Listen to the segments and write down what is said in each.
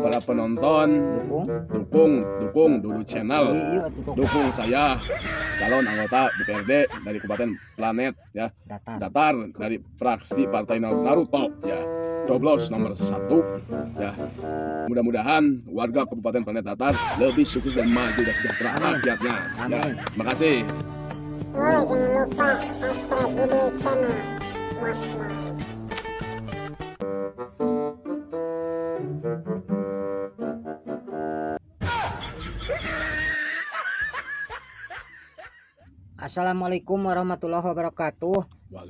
para penonton, dukung Dudu Channel, Iya, dukung saya calon anggota DPRD dari Kabupaten Planet ya, Datar dari fraksi Partai Naruto ya, coblos nomor 1 ya. Mudah-mudahan warga Kabupaten Planet Datar lebih sukses dan maju dan sejahtera rakyatnya. Ya, makasih. Oh, jangan lupa subscribe Dudu Channel Mas Moy. Assalamualaikum warahmatullahi wabarakatuh.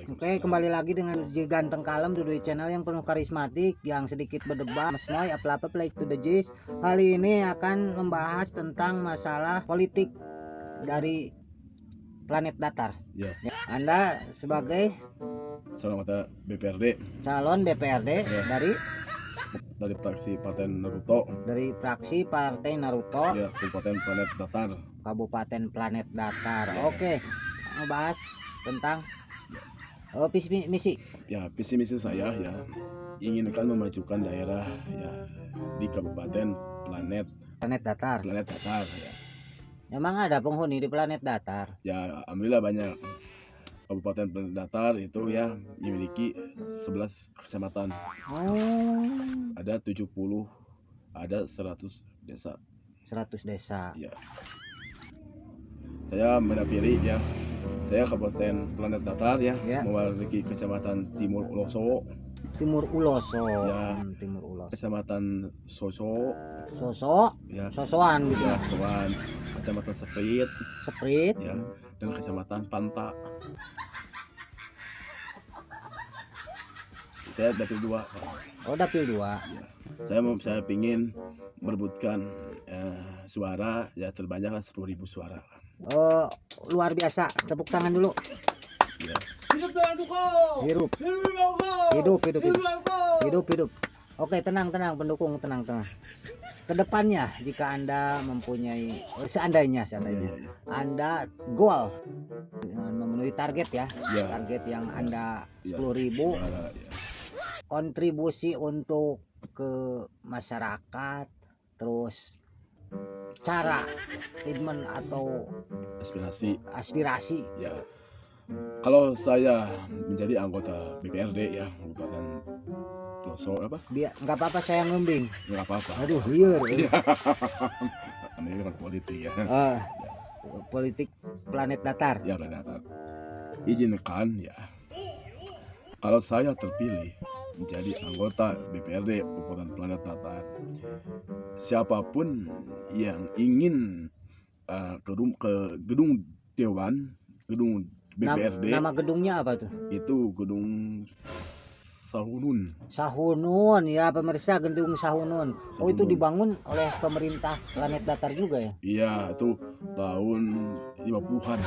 Oke, kembali lagi dengan Ganteng Kalem Dudu Channel yang penuh karismatik, yang sedikit berdebat. Mas Moy, apa-apa play to the gist. Kali ini akan membahas tentang masalah politik dari planet datar. Ya. Anda sebagai calon BPRD ya, dari fraksi Partai Naruto. Ya, Kabupaten Planet Datar. Ya. Oke, ngebahas tentang visi misi. Ya, visi misi saya ya inginkan memajukan daerah ya di Kabupaten Planet Datar. Ya. Memang ada penghuni di planet datar. Ya, alhamdulillah banyak. Kabupaten Planet Datar itu ya memiliki 11 kecamatan. Ada 70, ada 100 desa. 100 desa. Ya. Saya mendapiri ya. Saya Kabupaten Planet Datar ya, memiliki kecamatan Timur Uloso. Ya. Timur Ulos. Kecamatan Soso. Ya. Sosoan gitu. Ya, Soan. Kecamatan Seprit. Ya, dan Kecamatan Panta. Saya dapil 2. Oh, dapil 2. Ya. Saya pingin merebutkan suara ya terbanyak 10.000 suara. Luar biasa. Tepuk tangan dulu. Ya. Hidup. Oke, tenang pendukung, tenang. Kedepannya jika Anda mempunyai seandainya Anda goal memenuhi target ya. Target yang Anda 10.000 kontribusi untuk ke masyarakat, terus cara statement atau aspirasi ya. Kalau saya menjadi anggota BPRD ya Kabupaten Pelosok apa? Nggak apa-apa, saya ngembing. Nggak apa-apa. Aduh, liar. Ini kan politik ya. Politik planet datar. Ya, planet datar. Izinkan ya, kalau saya terpilih menjadi anggota BPRD Kabupaten Planet Datar, siapapun yang ingin ke gedung Dewan, gedung BPRD. Nama gedungnya apa tuh? Itu gedung Sahunun ya pemirsa, gedung Sahunun. Oh, itu dibangun oleh pemerintah planet datar juga ya? Iya, itu tahun 50-an.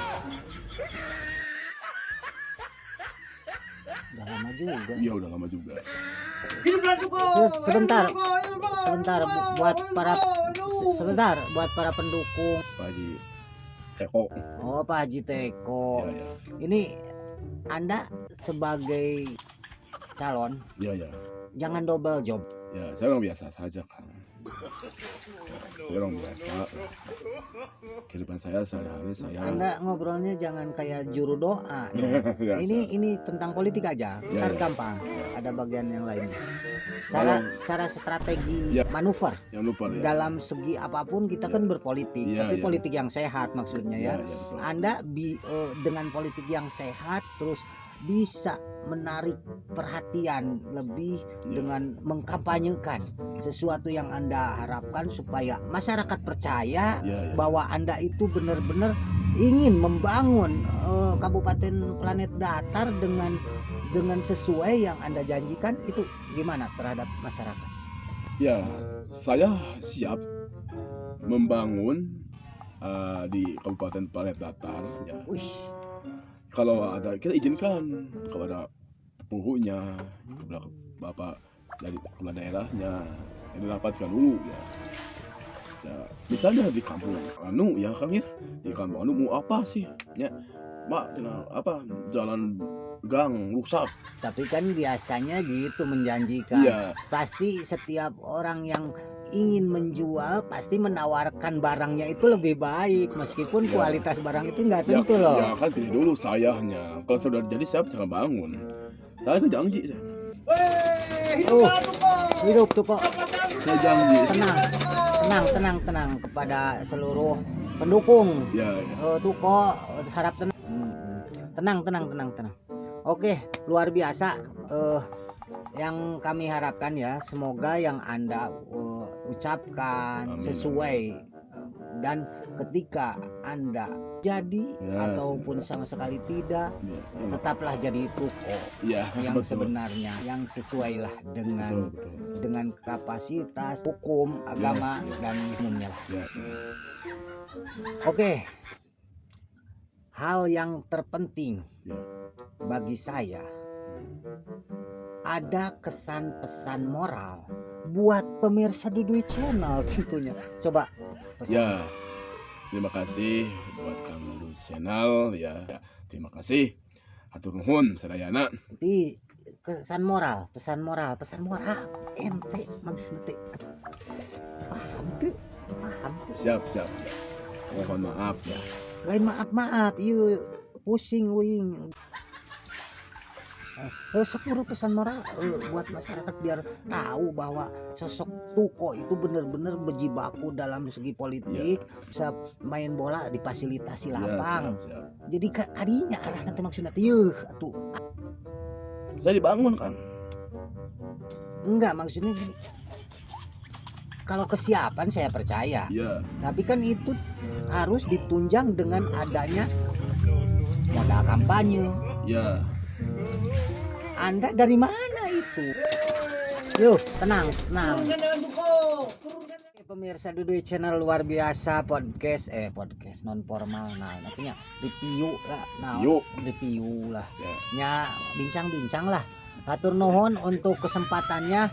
Udah lama juga. Iya, udah lama juga. Sebentar buat para pendukung Pak Haji Teko. Oh, Pak Haji Teko. Ya. Ini Anda sebagai calon, jangan double job. Ya, saya orang biasa saja kan. Saya orang biasa. Kehidupan saya sehari-hari Anda ngobrolnya jangan kayak juru doa. Ini tentang politik aja, biar gampang. Ada bagian yang lain. Cara strategi manuver. Dalam segi apapun kita kan berpolitik, tapi politik yang sehat maksudnya ya. Anda dengan politik yang sehat terus bisa menarik perhatian lebih dengan mengkampanyekan sesuatu yang Anda harapkan supaya masyarakat percaya bahwa Anda itu benar-benar ingin membangun Kabupaten Planet Datar dengan sesuai yang Anda janjikan. Itu gimana terhadap masyarakat? Ya, saya siap membangun di Kabupaten Planet Datar ya. Kalau ada, kita izinkan kepada penghuninya, kepada bapak dari kepala daerahnya, yang dirapatkan dulu ya. Misalnya di kampung anu ya kami di kampung anu mau apa sih ya, Mak, apa jalan gang rusak. Tapi kan biasanya gitu menjanjikan. Iya. Pasti setiap orang yang ingin menjual pasti menawarkan barangnya itu lebih baik meskipun kualitas barang itu nggak tentu loh. Ya kan pilih dulu sayahnya. Kalau sudah jadi saya bisa bangun. Saya itu janji saya. Hidup tuh kok. Saya janji. Tenang kepada seluruh pendukung. Ya. Tuh kok harap tenang. Oke, luar biasa. Yang kami harapkan ya, semoga yang Anda ucapkan sesuai, dan ketika Anda jadi ataupun sama sekali tidak, tetaplah jadi tuko yang sebenarnya, yang sesuai lah dengan kapasitas hukum, agama dan umumnya lah. Oke, hal yang terpenting bagi saya, ada kesan pesan moral buat pemirsa Duduy Channel tentunya. Coba pesan. Ya, terima kasih buat kamu Duduy Channel ya. Terima kasih. Hatur nuhun sadayana. Tapi pesan moral, ente maksudnya teh. Paham tuh. Siap. Mohon maaf ya. Lain maaf, ieu pusing uing. Sepuluh pesan moral buat masyarakat biar tahu bahwa sosok Tuko itu benar-benar berjibaku dalam segi politik, bisa main bola difasilitasi lapang. Siap. Jadi kadinya arah nanti maksudnya tuh. Saya dibangun kan. Enggak, maksudnya gini. Kalau kesiapan saya percaya. Iya. Tapi kan itu harus ditunjang dengan adanya modal kampanye. Iya. Anda dari mana itu? Yuk, tenang. Pemirsa Duduy Channel luar biasa podcast non formal. Nah, nantinya review lah. Review lah. Ya, bincang-bincang lah. Hatur nuhun untuk kesempatannya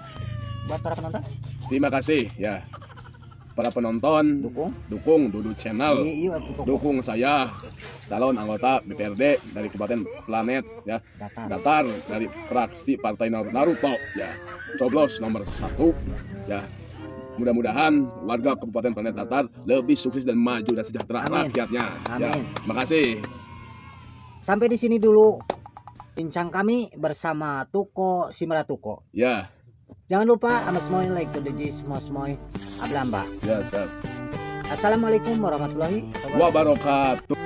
buat para penonton. Terima kasih ya. Para penonton, dukung Duduy Channel. Dukung saya, calon anggota BPRD dari Kabupaten Planet ya. Datar dari fraksi Partai Naruto ya. Coblos nomor 1 ya. Mudah-mudahan warga Kabupaten Planet Datar lebih sukses dan maju dan sejahtera rakyatnya. Amin. Ya, makasih. Sampai di sini dulu bincang kami bersama Tuko Simara Tuko. Ya. Jangan lupa amasmoy like to the Jis mosmoy ablamba. Ya, siap. Assalamualaikum warahmatullahi wabarakatuh.